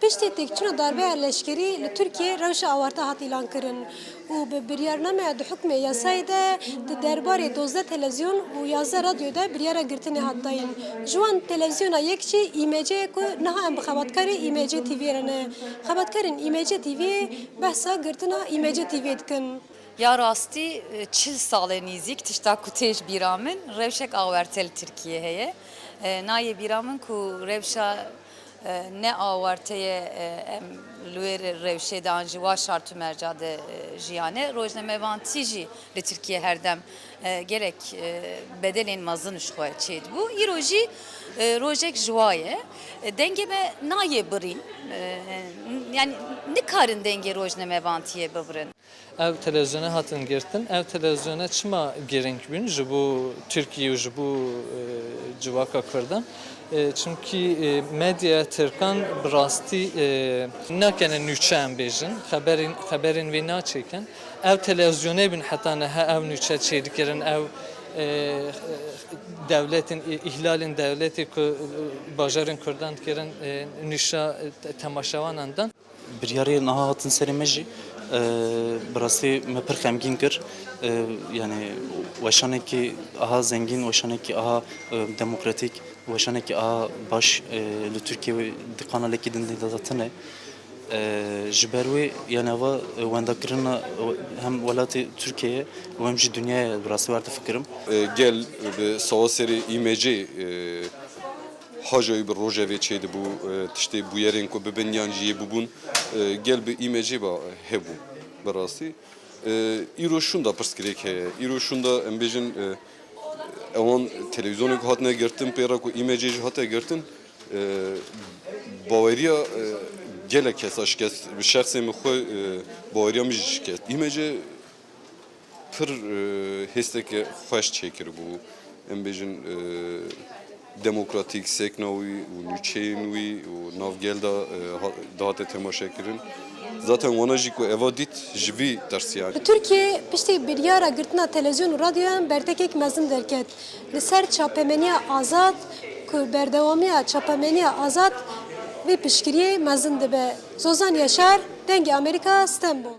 Piştî têkçûna darbeya leşkerî li Tirkiye rewşa awarta hat îlan kirin û bi biryarnameya di hukmê yasayê de di derbarê 12 televizyon û 11 radyo de biryara girtinê hat dayîn. Ji wan televizyona yek jî îmece ku niha em bi xebatkarê îmece TV'ye re ne. Xebatkarên îmece TV'ye behsa girtina îmece TV dikin. Ya rastî çil salê nîzik tişta ku têj bîra min rewşek awertel Tirkiye heye. Nayê bîra min ku rewşa ne awerteye em li wê rewşê de an jî wa şart û merca de jiyane rojnamevantî jî li Tirkiye herdem gerek bedelên mezin ji xwe çêdibû. Îro jî rojek ji wa ye. Dengê me nayê birîn. Yani nikarin dengê rojnamevantiye bibirin. Ev televizyona hatin girtin. Ev televizyona çima girink bin ji bu Türkiye ji bu civaka Kurdan. Çünkü medya Türkan birastî nakene nûçe em bêjin, xeberên wê naçêkin. Ev televizyonê bin heta neha ev nûçe çêdikirin, ev devletin ihlalin devleti ku bajarın Kurdan kirin nişa temaşavanandan. Biryarê niha hatin serê me jî birastî me pir xemgîn kir. Yani weşanekî aha zengîn, weşanekî aha demokratîk, weşanekî aha baş li Tirkiye di kanalekî din de zatine. Ji ber wê yani ava wendakirina hem welatê Tirkiye û hem jî dünyaya birastî werde fikirim. Gel bi sawa serê îmece hajayê bi rojevê çêdibû tiştê bûyerên ku bibiniyan jî yê bibûn gel bi îmecê ba hebû birastî. Îro şûn da pirsgirêk heye. Îro şûn da em bêjin ewan televizyonê ku hatine girtin pêra ku îmecê jî hate girtin baweriya gelek kesa şikest bi şexsê min xwe baweriya min jî şikest. İmece pir hêstekê xweş çêkiribû. Em bêjin demokratîk sekna wî û nûçeyên wî û navgel da dihate temaşekirin. Zaten wana jî ku eva dît ji vî tersiyan. Türkiye piştî biryara girtina televizyon û radyoyan berdekek mezin derket. Li ser çapemeniya azad ku berdewamiya çapemeniya azad vê piştgiriyê mezin dibe. Zozan Yaşar, Dengê Amerîka, İstanbul.